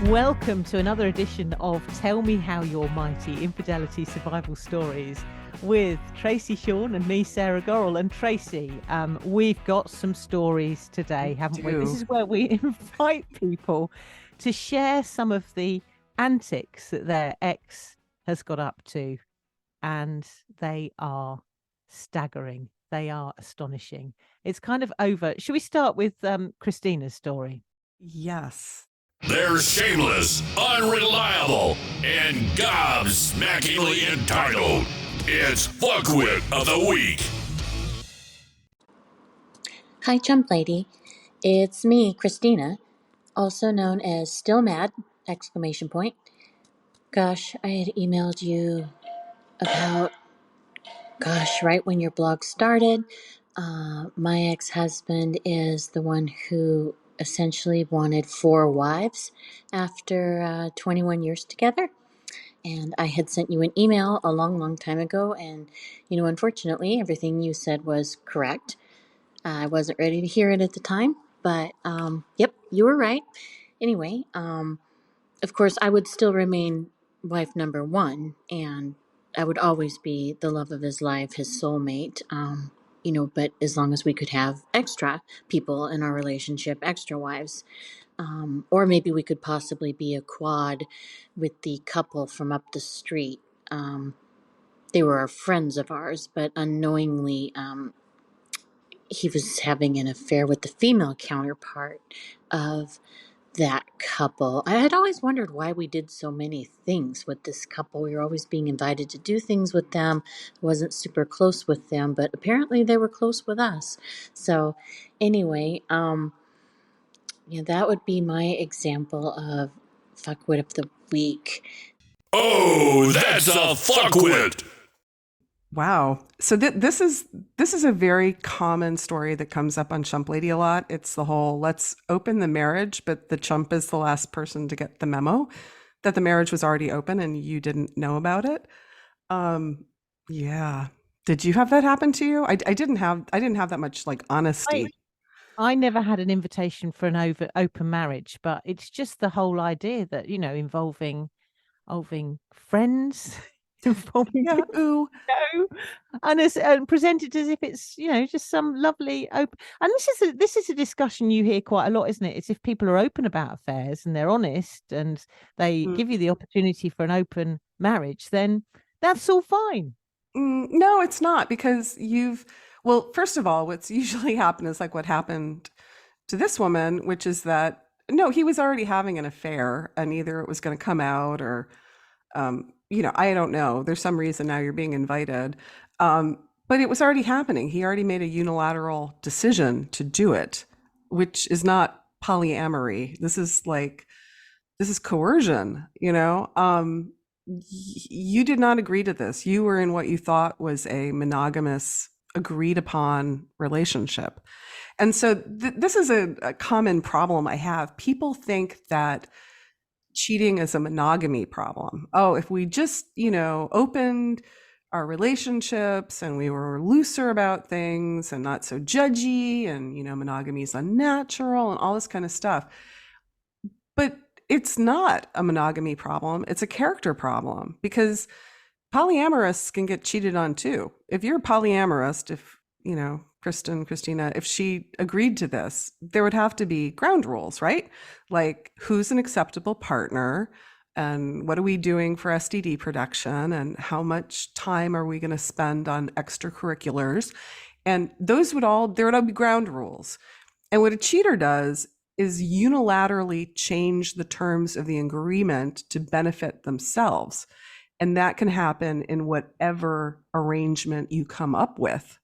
Welcome to another edition of Tell Me How You're Mighty Infidelity Survival Stories with Tracy Shawn and me, Sarah Gorrell. And Tracy, we've got some stories today, haven't we? This is where we invite people to share some of the antics that their ex has got up to. And they are staggering. They are astonishing. It's kind of over. Should we start with Christina's story? Yes. They're shameless, unreliable, and gobsmackingly entitled. It's Fuckwit of the Week. Hi, Chump Lady. It's me, Christina, also known as Still Mad! Exclamation point. Gosh, I had emailed you about, right when your blog started. My ex-husband is the one who essentially wanted 4 wives after 21 years together. And I had sent you an email a long time ago, and, unfortunately, everything you said was correct. I wasn't ready to hear it at the time, but, yep, you were right. Anyway, of course, I would still remain wife number 1, and I would always be the love of his life, his soulmate, but as long as we could have extra people in our relationship, extra wives, or maybe we could possibly be a quad with the couple from up the street. They were friends of ours, but unknowingly, he was having an affair with the female counterpart of that couple. I had always wondered why we did so many things with this couple. We were always being invited to do things with them. I wasn't super close with them, but apparently they were close with us. So anyway, that would be my example of Fuckwit of the Week. Oh, that's a fuckwit! Wow. So this is a very common story that comes up on Chump Lady a lot. It's the whole let's open the marriage, but the chump is the last person to get the memo that the marriage was already open and you didn't know about it. Yeah. Did you have that happen to you? I didn't have that much like honesty. I never had an invitation for an open marriage, but it's just the whole idea that, involving friends, involving ooh. And presented as if it's, just some lovely open. And this is a discussion you hear quite a lot, isn't it? It's if people are open about affairs and they're honest and they give you the opportunity for an open marriage, then that's all fine. No, it's not, because well, first of all, what's usually happened is like what happened to this woman, which is that, no, he was already having an affair and either it was going to come out or, I don't know. There's some reason now you're being invited. But it was already happening. He already made a unilateral decision to do it, which is not polyamory. This is coercion, you did not agree to this. You were in what you thought was a monogamous, agreed upon relationship. And so this is a common problem I have. People think that cheating is a monogamy problem. Oh, if we just, opened our relationships and we were looser about things and not so judgy and, monogamy is unnatural and all this kind of stuff. But it's not a monogamy problem. It's a character problem, because polyamorous can get cheated on too. If you're a polyamorous, if, Christina, if she agreed to this, there would have to be ground rules, right? Like, who's an acceptable partner and what are we doing for STD protection and how much time are we going to spend on extracurriculars? And there would all be ground rules. And what a cheater does is unilaterally change the terms of the agreement to benefit themselves. And that can happen in whatever arrangement you come up with.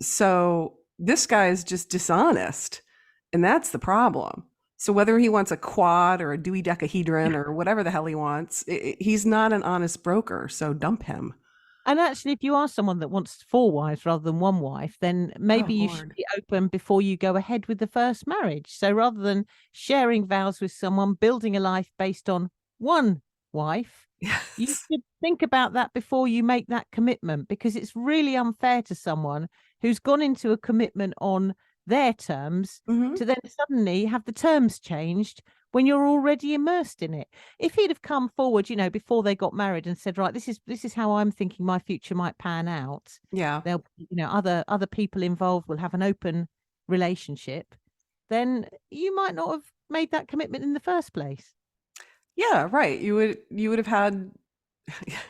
So this guy is just dishonest, and that's the problem. So whether he wants a quad or a dodecahedron or whatever the hell he wants, he's not an honest broker, so dump him. And actually, if you are someone that wants 4 wives rather than 1 wife, then maybe you should be open before you go ahead with the first marriage. So rather than sharing vows with someone, building a life based on 1 wife, you should think about that before you make that commitment, because it's really unfair to someone who's gone into a commitment on their terms Mhm. to then suddenly have the terms changed when you're already immersed in it. If he'd have come forward, before they got married and said, right, this is how I'm thinking my future might pan out. Yeah. There'll other people involved will have an open relationship, then you might not have made that commitment in the first place. Yeah, right. You would have had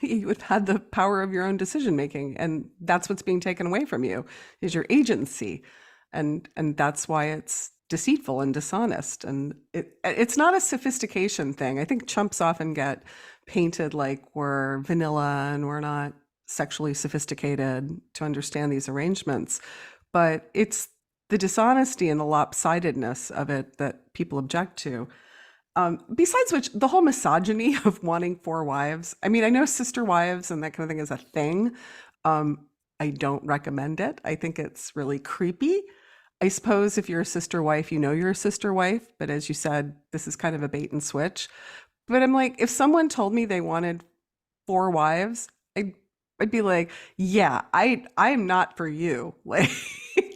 you would have had the power of your own decision making, and that's what's being taken away from you is your agency. And that's why it's deceitful and dishonest. And it's not a sophistication thing. I think chumps often get painted like we're vanilla and we're not sexually sophisticated to understand these arrangements. But it's the dishonesty and the lopsidedness of it that people object to. Besides which, the whole misogyny of wanting four wives. I mean, I know sister wives and that kind of thing is a thing. I don't recommend it. I think it's really creepy. I suppose if you're a sister wife, you know you're a sister wife. But as you said, this is kind of a bait and switch. But I'm like, if someone told me they wanted four wives, I'd be like, yeah, I'm not for you. Like,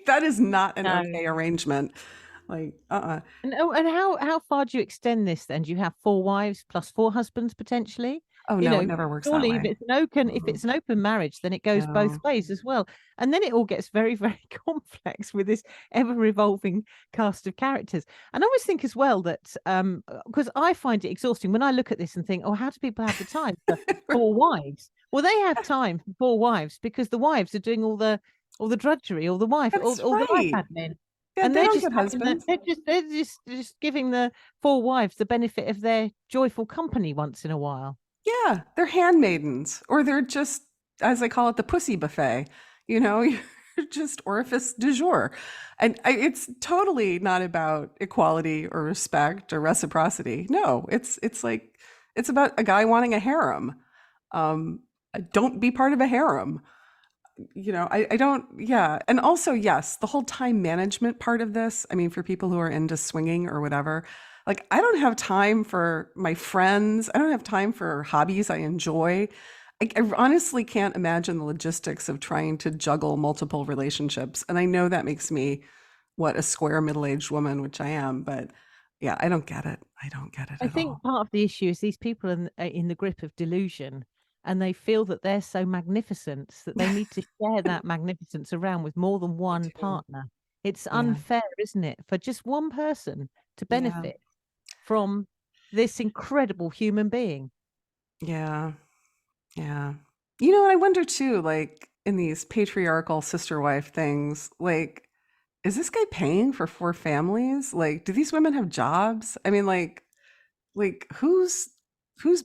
that is not an No. okay arrangement. Like, And how far do you extend this then? Do you have four wives plus four husbands potentially? Oh no, it never works that Surely way. if it's an open marriage, then it goes both No. ways as well. And then it all gets very, very complex with this ever-revolving cast of characters. And I always think as well that because I find it exhausting when I look at this and think, oh, how do people have the time for four wives? Well, they have time for four wives because the wives are doing all the drudgery, all the wife, That's all the life right. admin. Yeah, And they they're don't just get having husbands. they're just giving the four wives the benefit of their joyful company once in a while. Yeah, they're handmaidens, or they're just, as I call it, the pussy buffet. You know, you're just orifice du jour. And it's totally not about equality or respect or reciprocity. No, it's like it's about a guy wanting a harem. Um, don't be part of a harem. I don't, yeah. And also, yes, the whole time management part of this, I mean, for people who are into swinging or whatever, like I don't have time for my friends. I don't have time for hobbies I enjoy. I honestly can't imagine the logistics of trying to juggle multiple relationships. And I know that makes me, what, a square middle-aged woman, which I am, but yeah, I don't get it. I don't get it I at think all. part of the issue is these people are in the grip of delusion, and they feel that they're so magnificent that they need to share that magnificence around with more than I one do. partner. It's Yeah. unfair, isn't it, for just one person to Yeah. benefit from this incredible human being? Yeah. Yeah. I wonder too, like in these patriarchal sister wife things, like, is this guy paying for four families? Like, do these women have jobs? I mean, like who's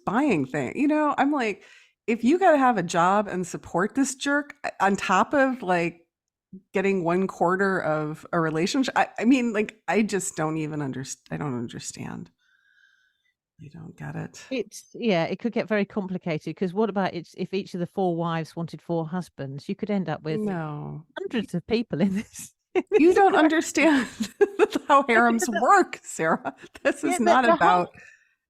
buying things? I'm like, if you got to have a job and support this jerk on top of like getting 1/4 of a relationship, I mean, like, I just don't even understand. I don't understand. I don't get it. It could get very complicated because what about if each of the four wives wanted four husbands? You could end up with No. hundreds of people in this. You don't understand how harems work, Sarah. This Yeah, is not the whole about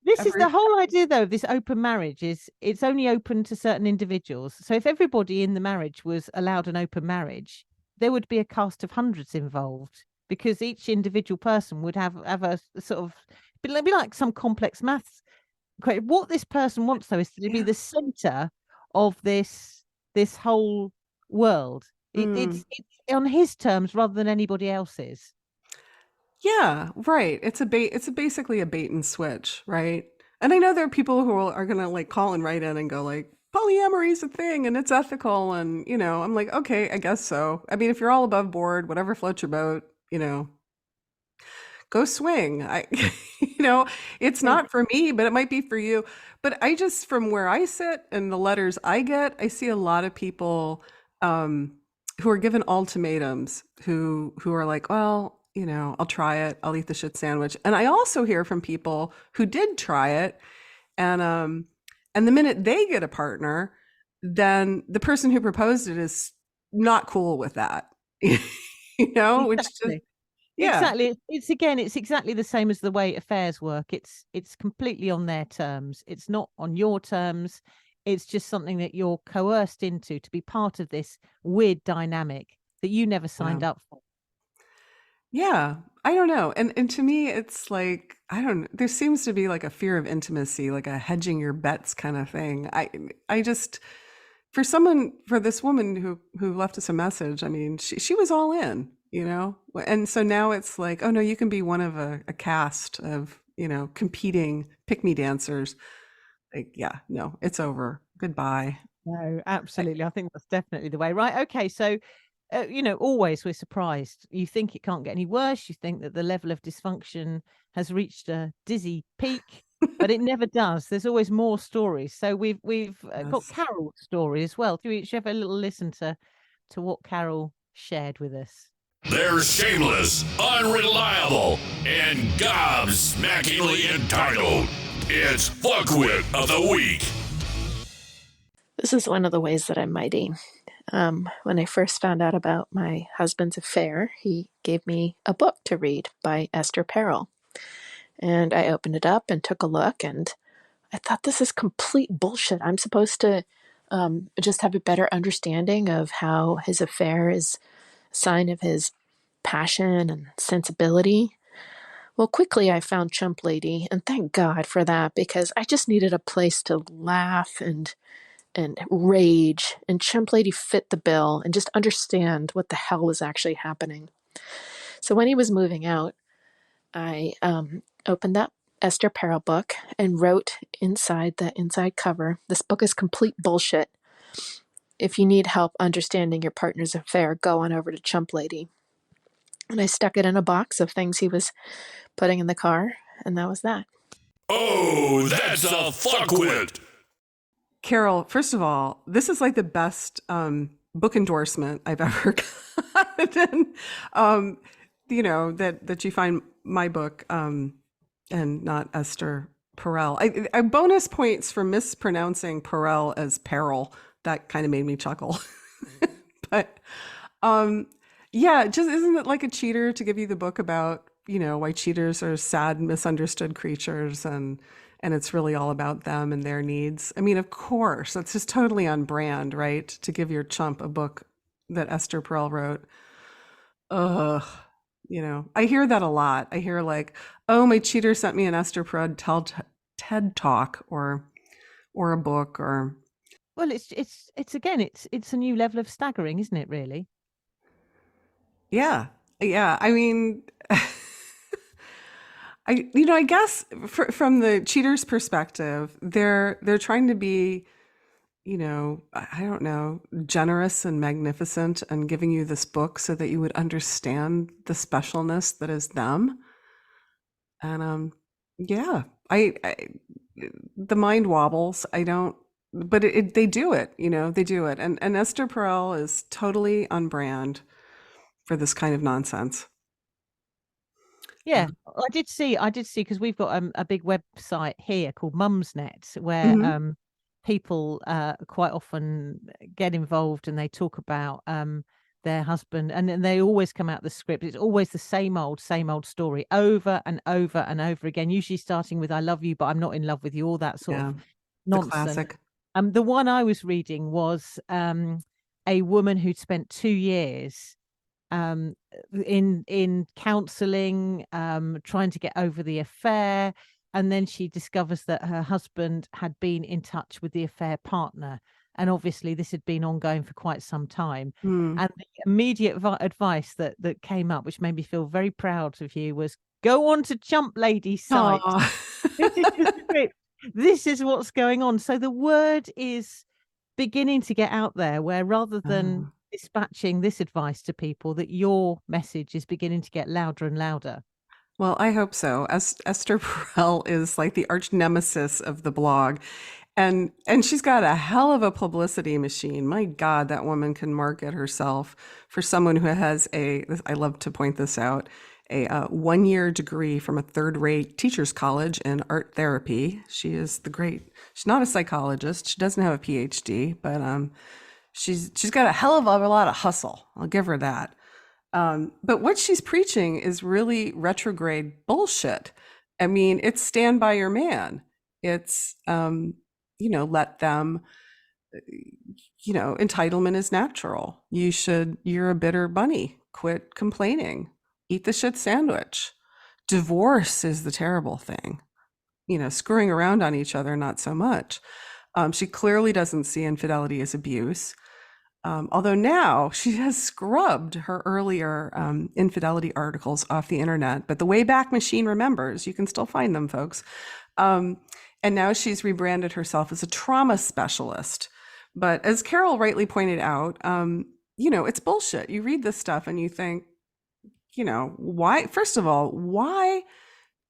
this is every. the whole idea though of this open marriage is it's only open to certain individuals. So if everybody in the marriage was allowed an open marriage, there would be a cast of hundreds involved because each individual person would have a sort of be like some complex maths. What this person wants though is to be Yeah. the center of this whole world. Mm. It's on his terms rather than anybody else's. Yeah, right. It's basically a bait and switch, right? And I know there are people who are gonna like call and write in and go like, polyamory is a thing and it's ethical, and I'm like, okay, I guess so. I mean, if you're all above board, whatever floats your boat, go swing. It's Yeah. not for me, but it might be for you. But I just, from where I sit and the letters I get, I see a lot of people who are given ultimatums who are like, well, I'll try it. I'll eat the shit sandwich. And I also hear from people who did try it, and the minute they get a partner, then the person who proposed it is not cool with that. Which just, Exactly. yeah. Exactly. It's exactly the same as the way affairs work. It's completely on their terms. It's not on your terms. It's just something that you're coerced into to be part of this weird dynamic that you never Yeah. signed up for. Yeah, I don't know. And to me, it's like, I don't, there seems to be like a fear of intimacy, like a hedging your bets kind of thing. I just, for this woman who left us a message, I mean, she was all in, you know? And so now it's like, oh no, you can be one of a cast of, you know, competing pick-me dancers. Like, yeah, no, it's over. Goodbye. No, absolutely. I think that's definitely the way. Right. Okay. So, always we're surprised. You think it can't get any worse. You think that the level of dysfunction has reached a dizzy peak, but it never does. There's always more stories. So we've got Yes. Carol's story as well. Do we each have a little listen to what Carol shared with us? They're shameless, unreliable, and gobsmackingly entitled. It's Fuckwit of the Week. This is one of the ways that I'm mighty. When I first found out about my husband's affair, he gave me a book to read by Esther Perel. And I opened it up and took a look, and I thought, this is complete bullshit. I'm supposed to just have a better understanding of how his affair is a sign of his passion and sensibility. Well, quickly I found Chump Lady, and thank God for that, because I just needed a place to laugh and rage, and Chimp Lady fit the bill and just understand what the hell was actually happening. So when he was moving out, I opened that Esther Perel book and wrote inside the inside cover, "This book is complete bullshit. If you need help understanding your partner's affair, go on over to Chump Lady." And I stuck it in a box of things he was putting in the car, and that was that. Oh, that's a fuckwit. Carol, first of all, this is like the best book endorsement I've ever gotten. You know, that you find my book and not Esther Perel. I bonus points for mispronouncing Perel as Peril. That kind of made me chuckle. But yeah, just isn't it like a cheater to give you the book about, you know, why cheaters are sad, misunderstood creatures, and it's really all about them and their needs. I mean, of course, that's just totally on brand, right? To give your chump a book that Esther Perel wrote. Ugh. You know, I hear that a lot. I hear like, oh, my cheater sent me an Esther Perel TED talk or a book or. Well, it's again, it's a new level of staggering, isn't it? Really. Yeah. Yeah. I mean, I guess from the cheater's perspective, they're trying to be, you know, I don't know, generous and magnificent and giving you this book so that you would understand the specialness that is them. And yeah, I the mind wobbles. I don't, but they do it, you know, they do it. And Esther Perel is totally on brand for this kind of nonsense. Yeah, I did see because we've got a big website here called Mumsnet where Mhm. people quite often get involved and they talk about their husband, and then they always come out the script. It's always the same old story over and over and over again, usually starting with "I love you, but I'm not in love with you," all that sort Yeah, of the nonsense. classic. The one I was reading was a woman who'd spent 2 years um in counseling, trying to get over the affair, and then she discovers that her husband had been in touch with the affair partner, and obviously this had been ongoing for quite some time. Mm. And the immediate advice that came up, which made me feel very proud of you, was go on to Chump Lady's site. Aw. This is the script. This is what's going on. So the word is beginning to get out there, where rather than Oh. dispatching this advice to people, that your message is beginning to get louder and louder. Well, I hope so. Esther Perel is like the arch nemesis of the blog. And she's got a hell of a publicity machine. My God, that woman can market herself for someone who has I love to point this out, a 1-year degree from a third-rate teacher's college in art therapy. She's not a psychologist. She doesn't have a PhD, but she's got a hell of a lot of hustle. I'll give her that. But what she's preaching is really retrograde bullshit. I mean, it's stand by your man. It's, let them, entitlement is natural. You're a bitter bunny. Quit complaining. eat the shit sandwich. Divorce is the terrible thing. Screwing around on each other, not so much. She clearly doesn't see infidelity as abuse. Although now she has scrubbed her earlier infidelity articles off the internet, but the Wayback Machine remembers. You can still find them, folks. And now she's rebranded herself as a trauma specialist. But as Carol rightly pointed out, it's bullshit. You read this stuff and you think, why? First of all, why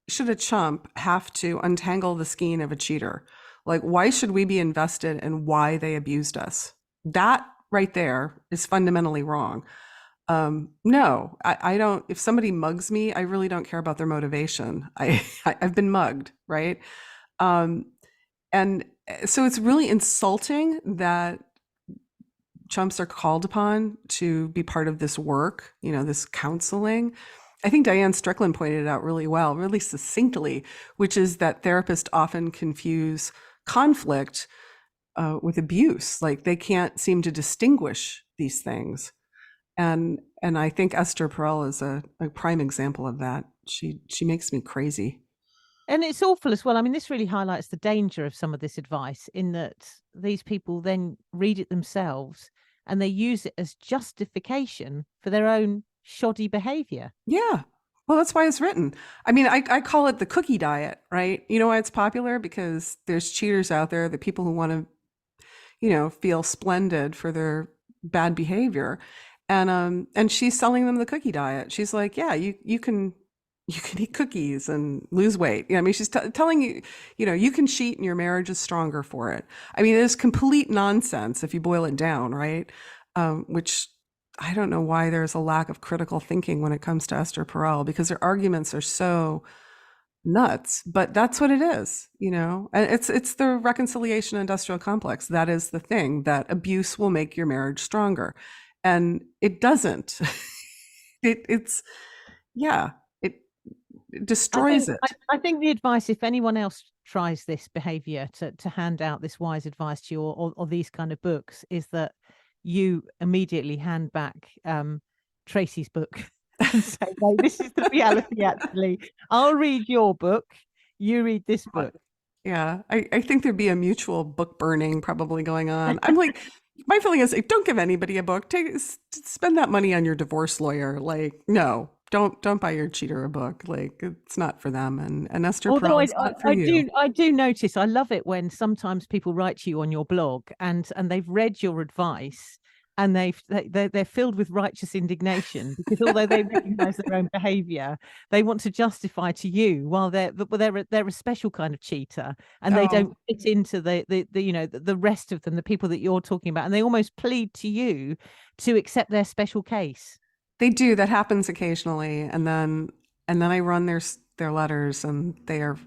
should a chump have to untangle the skein of a cheater? Like, why should we be invested in why they abused us? That right there is fundamentally wrong. No, I don't. If somebody mugs me, I really don't care about their motivation. I've been mugged, right? And so it's really insulting that chumps are called upon to be part of this work, this counseling. I think Diane Strickland pointed it out really well, really succinctly, which is that therapists often confuse conflict with abuse. Like they can't seem to distinguish these things. And I think Esther Perel is a prime example of that. She makes me crazy. And it's awful as well. I mean, this really highlights the danger of some of this advice in that these people then read it themselves and they use it as justification for their own shoddy behavior. Yeah. Well, that's why it's written. I mean, I call it the cookie diet, right? You know why it's popular? Because there's cheaters out there, the people who want to, feel splendid for their bad behavior. And she's selling them the cookie diet. She's like, yeah, you can eat cookies and lose weight. I mean, she's telling you, you can cheat and your marriage is stronger for it. I mean, it's complete nonsense if you boil it down, right? Which I don't know why there's a lack of critical thinking when it comes to Esther Perel, because her arguments are so nuts, but that's what it is, and it's the reconciliation industrial complex. That is the thing, that abuse will make your marriage stronger. And it doesn't. It destroys it. I think the advice, if anyone else tries this behavior to hand out this wise advice to you or these kind of books, is that you immediately hand back Tracy's book and say, no, this is the reality, actually. I'll read your book, you read this book. Yeah, I think there'd be a mutual book burning probably going on. I'm like, my feeling is, don't give anybody a book. Spend that money on your divorce lawyer. Like, no, don't buy your cheater a book. Like, it's not for them. And Esther Perel, it's not for you. I do notice. I love it when sometimes people write to you on your blog and they've read your advice and they're filled with righteous indignation because although they recognize their own behavior, they want to justify to you while they're a special kind of cheater and they don't fit into the rest of them, the people that you're talking about, and they almost plead to you to accept their special case. They do. That happens occasionally, and then I run their letters and they are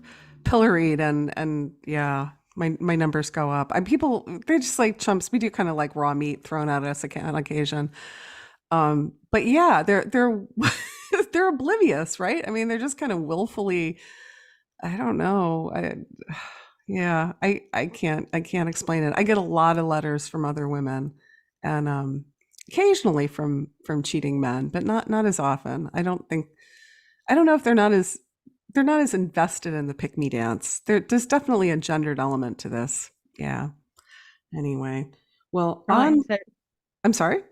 pilloried and yeah. My numbers go up. And people, they're just like chumps. We do kind of like raw meat thrown at us on occasion. But yeah, they're they're oblivious, right? I mean, they're just kind of willfully. I don't know. I can't explain it. I get a lot of letters from other women, and occasionally from cheating men, but not as often. I don't know if they're not as invested in the pick-me dance. There's definitely a gendered element to this. Yeah. Anyway, well, right, I'm sorry.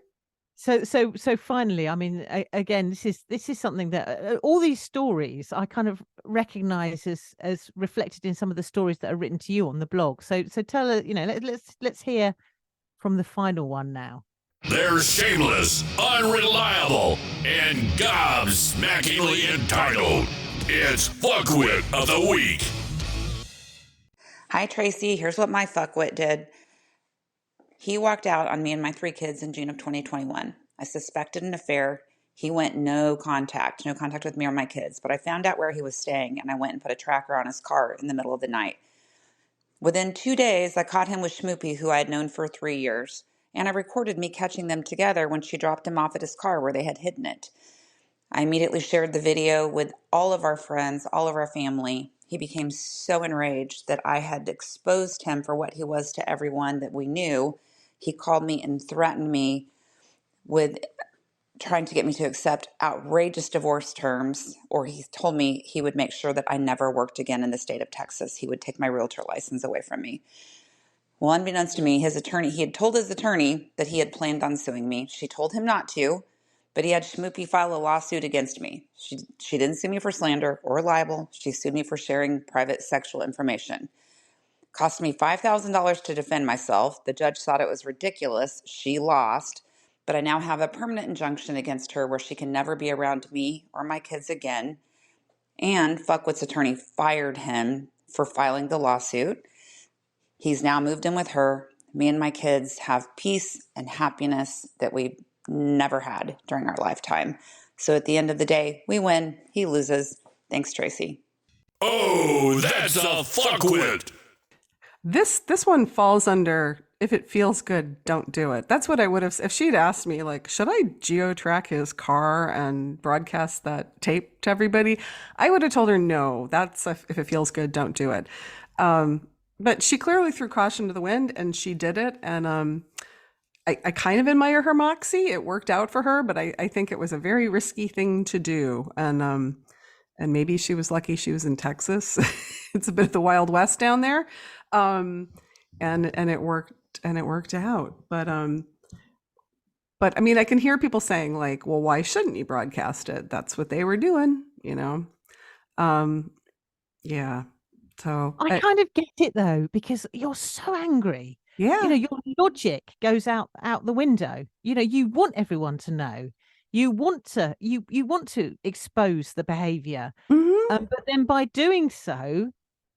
So finally, I mean, again, this is something that all these stories I kind of recognize as reflected in some of the stories that are written to you on the blog. So tell her, let's hear from the final one now. They're shameless, unreliable, and gobsmackingly entitled. It's Fuckwit of the Week. Hi, Tracy. Here's what my fuckwit did. He walked out on me and my 3 kids in June of 2021. I suspected an affair. He went no contact with me or my kids, but I found out where he was staying and I went and put a tracker on his car in the middle of the night. Within 2 days, I caught him with Schmoopy, who I had known for 3 years, and I recorded me catching them together when she dropped him off at his car where they had hidden it. I immediately shared the video with all of our friends, all of our family. He became so enraged that I had exposed him for what he was to everyone that we knew. He called me and threatened me with trying to get me to accept outrageous divorce terms, or he told me he would make sure that I never worked again in the state of Texas. He would take my realtor license away from me. Well, unbeknownst to me, he had told his attorney that he had planned on suing me. She told him not to, but he had Schmoopy file a lawsuit against me. She didn't sue me for slander or libel. She sued me for sharing private sexual information. Cost me $5,000 to defend myself. The judge thought it was ridiculous. She lost. But I now have a permanent injunction against her where she can never be around me or my kids again. And Fuckwit's attorney fired him for filing the lawsuit. He's now moved in with her. Me and my kids have peace and happiness that we never had during our lifetime. So at the end of the day, we win, he loses. Thanks, Tracy. Oh, that's a fuckwit. This one falls under, if it feels good, don't do it. That's what I would have, if she'd asked me, like, should I geo-track his car and broadcast that tape to everybody? I would have told her, no, that's, if it feels good, don't do it. But she clearly threw caution to the wind, and she did it. And I kind of admire her moxie. It worked out for her, but I think it was a very risky thing to do. And maybe she was lucky she was in Texas. It's a bit of the Wild West down there. And it worked out. But I mean, I can hear people saying, like, well, why shouldn't you broadcast it? That's what they were doing, you know? Yeah. So I kind of get it though, because you're so angry. yeah. You know, your logic goes out the window. You know, you want everyone to know. You want to you want to expose the behavior. Mhm. But then by doing so,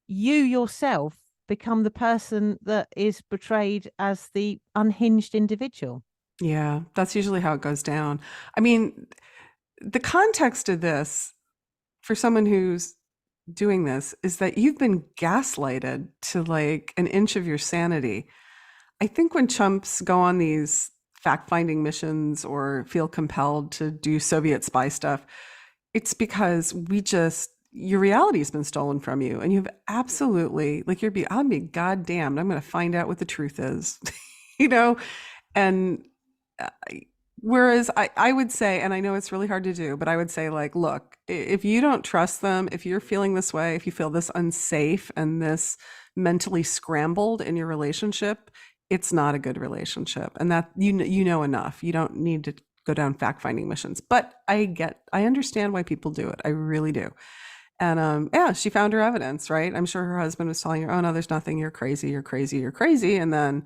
you yourself become the person that is portrayed as the unhinged individual. Yeah, that's usually how it goes down. I mean, the context of this for someone who's doing this is that you've been gaslighted to like an inch of your sanity. I think when chumps go on these fact-finding missions or feel compelled to do Soviet spy stuff, it's because your reality has been stolen from you, and you've absolutely, like, I'll be goddamned, I'm going to find out what the truth is, you know? And whereas I would say, and I know it's really hard to do, but I would say, like, look, if you don't trust them, if you're feeling this way, if you feel this unsafe and this mentally scrambled in your relationship, it's not a good relationship. And that, you know enough. You don't need to go down fact-finding missions. But I understand why people do it. I really do. And yeah, she found her evidence, right? I'm sure her husband was telling her, oh no, there's nothing, you're crazy, you're crazy, you're crazy. And then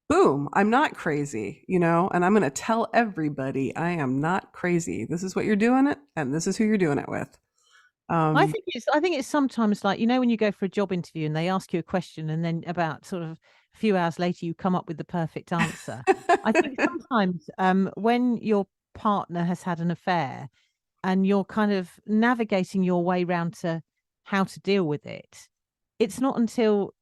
boom, I'm not crazy, you know, and I'm going to tell everybody I am not crazy. This is what you're doing it, and this is who you're doing it with. I think it's sometimes like, you know, when you go for a job interview and they ask you a question and then about sort of a few hours later you come up with the perfect answer. I think sometimes when your partner has had an affair and you're kind of navigating your way around to how to deal with it, it's not until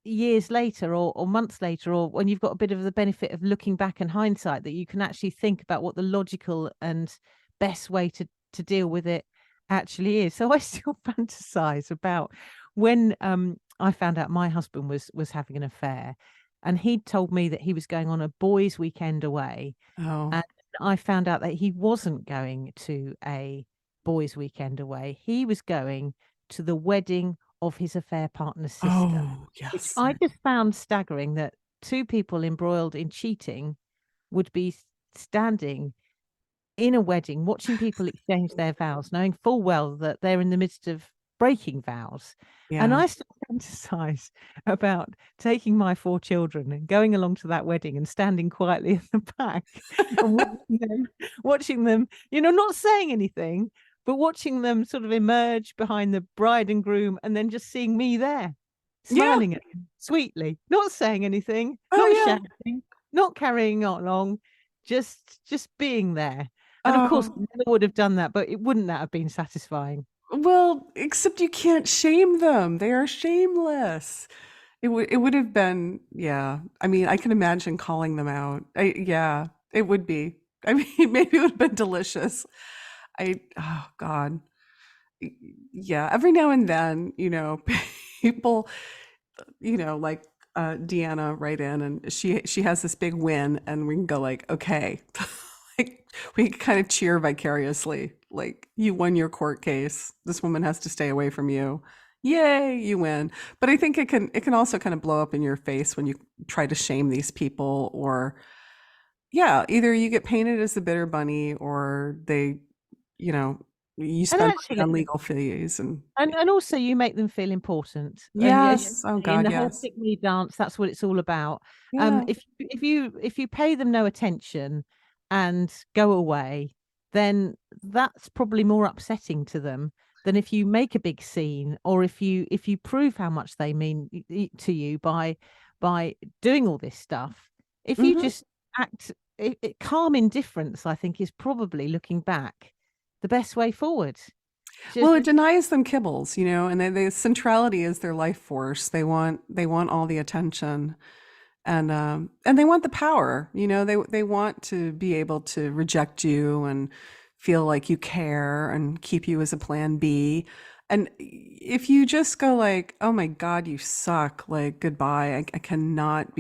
years later or months later, or when you've got a bit of the benefit of looking back and hindsight, that you can actually think about what the logical and best way to deal with it actually is. So I still fantasize about when I found out my husband was having an affair, and he told me that he was going on a boys' weekend away. Oh. And I found out that he wasn't going to a boys' weekend away. He was going to the wedding of his affair partner's sister. Oh, Which yes. I just found staggering, that two people embroiled in cheating would be standing in a wedding, watching people exchange their vows, knowing full well that they're in the midst of breaking vows. And Yeah. I still fantasize about taking my 4 children and going along to that wedding and standing quietly in the back and watching them, you know, not saying anything, but watching them sort of emerge behind the bride and groom, and then just seeing me there, smiling at them sweetly, not saying anything, not shouting, not carrying on along, just being there. And of course, I never would have done that, but wouldn't that have been satisfying? Well, except you can't shame them. They are shameless. It would have been, yeah. I mean, I can imagine calling them out. Yeah, it would be. I mean, maybe it would have been delicious. Oh God. Yeah, every now and then, you know, people, you know, like Deanna write in, and she has this big win, and we can go like, okay, like We kind of cheer vicariously, like you won your court case. This woman has to stay away from you. Yay, you win. But I think it can also kind of blow up in your face when you try to shame these people, or yeah, either you get painted as the bitter bunny, or they, you know, you And spend money on actually, legal fees and and also you make them feel important. And as you yes, oh say, in God, the whole yes. pick me dance, that's what it's all about. Yeah. If you pay them no attention and go away, then that's probably more upsetting to them than if you make a big scene, or if you prove how much they mean to you by doing all this stuff. If you Hmm. just act calm indifference, I think is probably, looking back, the best way forward. Well, Just it denies them kibbles, and they centrality is their life force. They want all the attention, and they want the power. They want to be able to reject you and feel like you care and keep you as a plan B. And if you just go like, "Oh my God, you suck," like goodbye. I cannot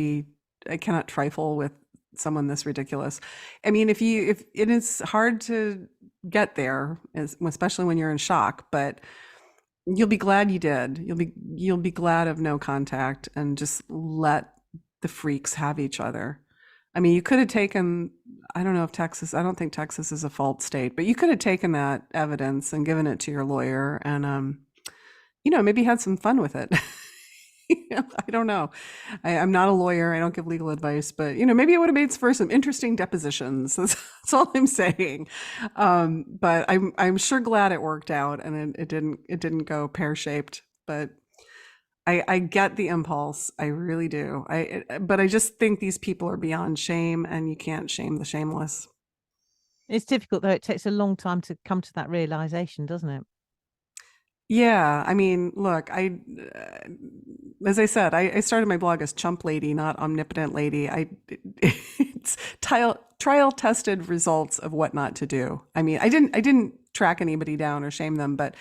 trifle with someone this ridiculous. I mean, if it is hard to get there, especially when you're in shock, but you'll be glad you did. You'll be glad of no contact and just let the freaks have each other. I mean, you could have taken, I don't know if Texas, I don't think Texas is a fault state, but you could have taken that evidence and given it to your lawyer and maybe had some fun with it. I don't know. I'm not a lawyer. I don't give legal advice, but maybe it would have made for some interesting depositions. That's all I'm saying. But I'm sure glad it worked out, and it didn't go pear shaped. But I get the impulse. I really do. But I just think these people are beyond shame, and you can't shame the shameless. it's difficult though. It takes a long time to come to that realization, doesn't it? Yeah, I mean, look, as I said, I started my blog as Chump Lady, not Omnipotent Lady. It's trial tested results of what not to do. I mean, I didn't track anybody down or shame them, but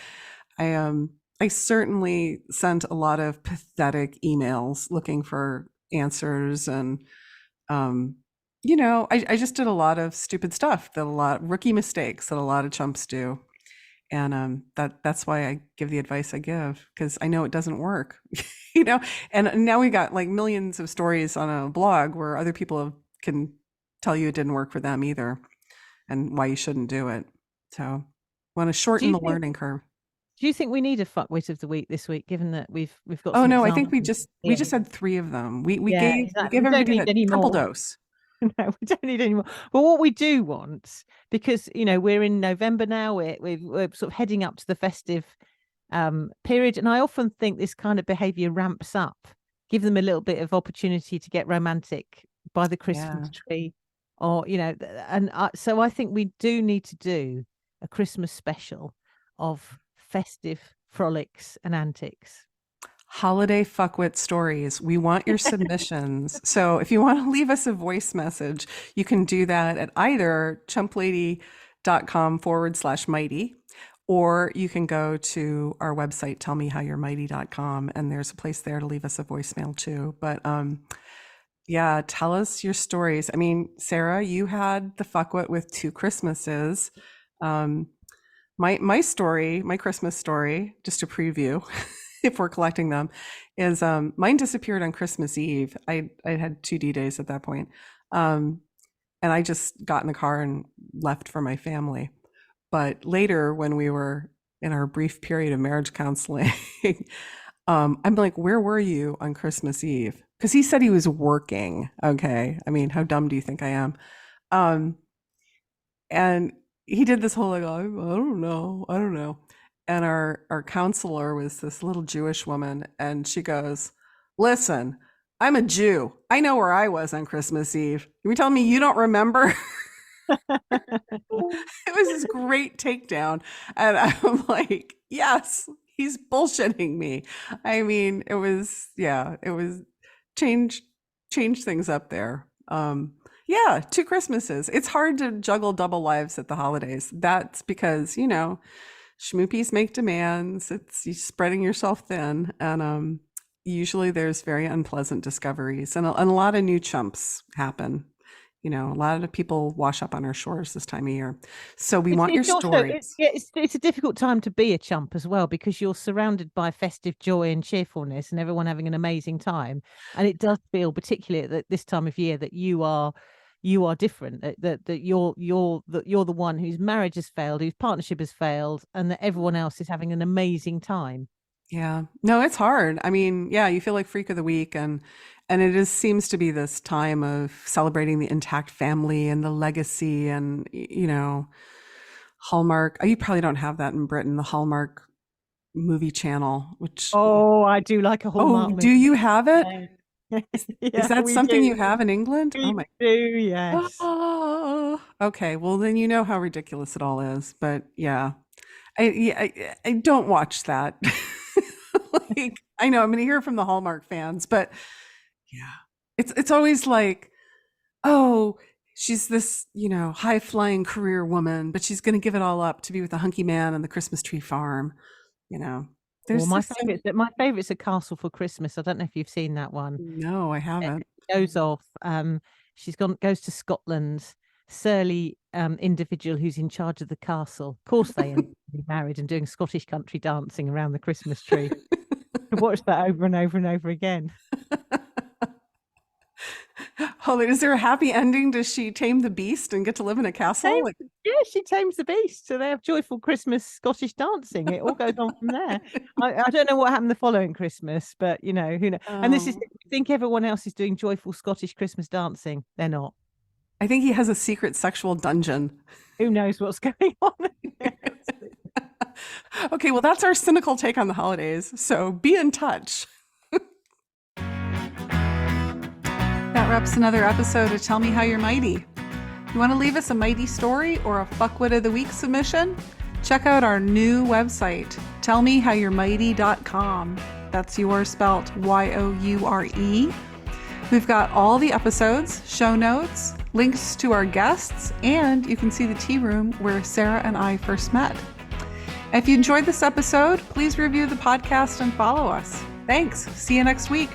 I certainly sent a lot of pathetic emails looking for answers, and I just did a lot of stupid stuff, that a lot rookie mistakes that a lot of chumps do. And that's why I give the advice I give, because I know it doesn't work. you know and now we got like millions of stories on a blog where other people can tell you it didn't work for them either, and why you shouldn't do it. So want to Do shorten you the think learning curve. do you think we need a fuckwit of the week this week, given that we've got Oh some no, I think we examples just we here? just had 3 of them. We Yeah, gave we exactly. gave We don't everybody need a any triple more. dose. No, we don't need any more. But what we do want, because we're in November now, we're sort of heading up to the festive period, and I often think this kind of behavior ramps up. Give them a little bit of opportunity to get romantic by the Christmas Yeah. tree, or so I think we do need to do a Christmas special of festive frolics and antics. Holiday fuckwit stories. We want your submissions. So if you want to leave us a voice message, you can do that at either chumplady.com/mighty, or you can go to our website, tellmehowyourmighty.com, and there's a place there to leave us a voicemail too. But yeah, tell us your stories. I mean, Sarah, you had the fuckwit with 2 Christmases. Um, my story, my Christmas story, just to preview, if we're collecting them, is mine disappeared on Christmas Eve. I had 2 D days at that point. Um, and I just got in the car and left for my family. But later, when we were in our brief period of marriage counseling, I'm like, "Where were you on Christmas Eve?" Because he said he was working. Okay, I mean, how dumb do you think I am? Um, and he did this whole like, I don't know. And our counselor was this little Jewish woman, and she goes, "Listen, I'm a Jew. I know where I was on Christmas Eve. You tell me you don't remember?" It was this great takedown. And I'm like, yes, he's bullshitting me. I mean, it was change change things up there. Yeah, 2 Christmases. It's hard to juggle double lives at the holidays. That's because, schmoopies make demands. It's you spreading yourself thin. And usually there's very unpleasant discoveries, and a lot of new chumps happen. You know, a lot of people wash up on our shores this time of year. So we It's, want your it's also stories. it's a difficult time to be a chump as well, because you're surrounded by festive joy and cheerfulness and everyone having an amazing time, and it does feel, particularly at this time of year, that you are different, that you're the one whose marriage has failed, whose partnership has failed, and that everyone else is having an amazing time. Yeah. No, it's hard. I mean, yeah, you feel like freak of the week, and it is seems to be this time of celebrating the intact family and the legacy and you know, Hallmark. You probably don't have that in Britain, the Hallmark movie channel, which Oh, I do like a oh, Hallmark do movie. you have it? Is Yeah, that we something do. you have in England? Oh We my. do, yes. Oh, okay. Well, then you know how ridiculous it all is. But yeah, I don't watch that. Like, I know I'm going to hear from the Hallmark fans, but yeah, it's always like, oh, she's this, you know, high flying career woman, but she's going to give it all up to be with a hunky man on the Christmas tree farm. You know, Well, there's just my favorite's A Castle for Christmas. I don't know if you've seen that one. no, I It haven't. goes off. Goes to Scotland. Surly individual who's in charge of the castle. Of course, they end up getting married and doing Scottish country dancing around the Christmas tree. I watched that over and over and over again. Oh, is there a happy ending? Does she tame the beast and get to live in a castle? Like, Yeah, she tames the beast. So they have joyful Christmas Scottish dancing. It all goes on from there. I don't know what happened the following Christmas, but you know, who knows? And this is, oh, I think everyone else is doing joyful Scottish Christmas dancing. They're not. I think he has a secret sexual dungeon. Who knows what's going on? Okay, well, that's our cynical take on the holidays. So be in touch. That wraps another episode of Tell Me How You're Mighty. You want to leave us a mighty story or a fuckwit of the week submission? Check out our new website, tellmehowyourmighty.com. That's yours spelt YOURE. We've got all the episodes, show notes, links to our guests, and you can see the tea room where Sarah and I first met. If you enjoyed this episode, please review the podcast and follow us. Thanks. See you next week.